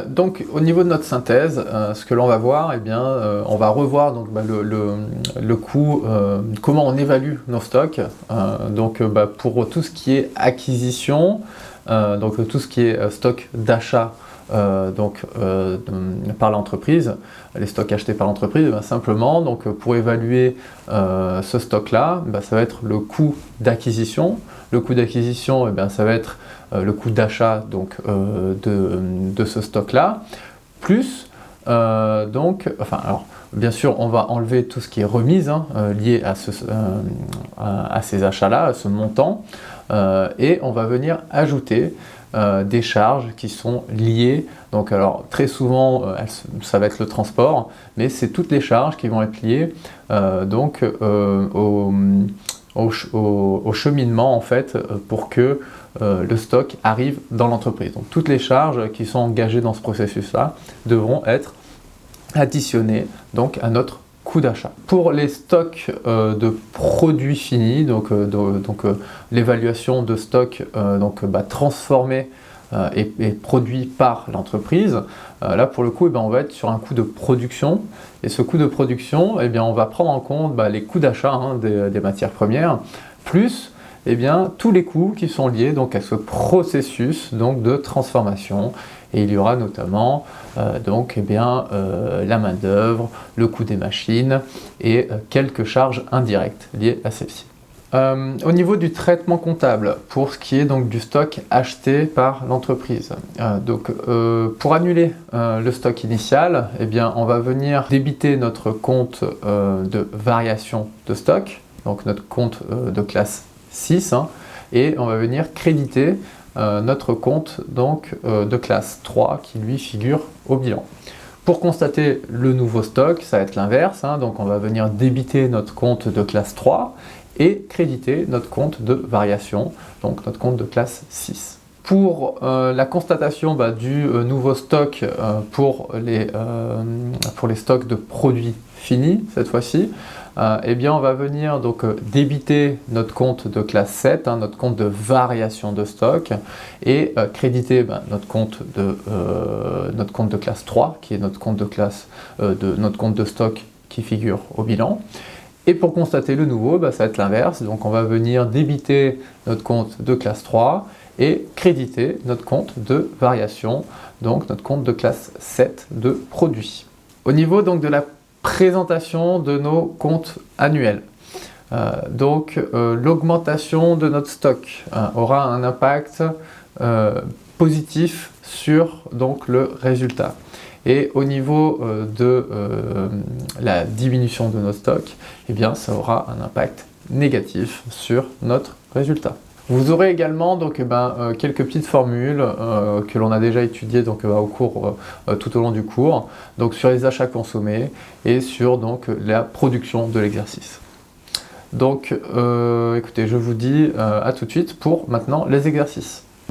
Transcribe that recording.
Donc au niveau de notre synthèse, ce que l'on va voir, eh bien, on va revoir donc, le coût, comment on évalue nos stocks. Pour tout ce qui est acquisition, donc tout ce qui est stock d'achat par l'entreprise, les stocks achetés par l'entreprise, simplement donc, pour évaluer ce stock-là, ça va être le coût d'acquisition. Le coût d'acquisition, ça va être le coût d'achat de ce stock-là, plus bien sûr on va enlever tout ce qui est remise lié à ces achats-là, à ce montant, et on va venir ajouter des charges qui sont liées, donc alors très souvent ça va être le transport, mais c'est toutes les charges qui vont être liées au cheminement en fait pour que le stock arrive dans l'entreprise. Donc toutes les charges qui sont engagées dans ce processus-là devront être additionnées donc à notre coût d'achat. Pour les stocks de produits finis, l'évaluation de stocks transformés et produits par l'entreprise, là pour le coup on va être sur un coût de production, et ce coût de production, on va prendre en compte les coûts d'achat des matières premières, plus tous les coûts qui sont liés donc, à ce processus donc, de transformation. Et il y aura notamment la main-d'œuvre, le coût des machines et quelques charges indirectes liées à celles-ci. Au niveau du traitement comptable, pour ce qui est donc du stock acheté par l'entreprise, pour annuler le stock initial, on va venir débiter notre compte de variation de stock, donc notre compte de classe 6, et on va venir créditer notre compte de classe 3 qui lui figure au bilan. Pour constater le nouveau stock, ça va être l'inverse, donc on va venir débiter notre compte de classe 3 et créditer notre compte de variation, donc notre compte de classe 6. Pour la constatation du nouveau stock pour les stocks de produits finis, cette fois-ci, on va venir donc débiter notre compte de classe 7, notre compte de variation de stock, et créditer notre compte de classe 3, qui est notre compte de stock qui figure au bilan. Et pour constater le nouveau, ça va être l'inverse, donc on va venir débiter notre compte de classe 3 et créditer notre compte de variation, donc notre compte de classe 7 de produits. Au niveau donc de la présentation de nos comptes annuels, l'augmentation de notre stock aura un impact positif sur donc, le résultat. Et au niveau de la diminution de nos stocks, ça aura un impact négatif sur notre résultat. Vous aurez également quelques petites formules que l'on a déjà étudiées tout au long du cours, donc sur les achats consommés et sur la production de l'exercice. Donc écoutez, je vous dis à tout de suite pour maintenant les exercices.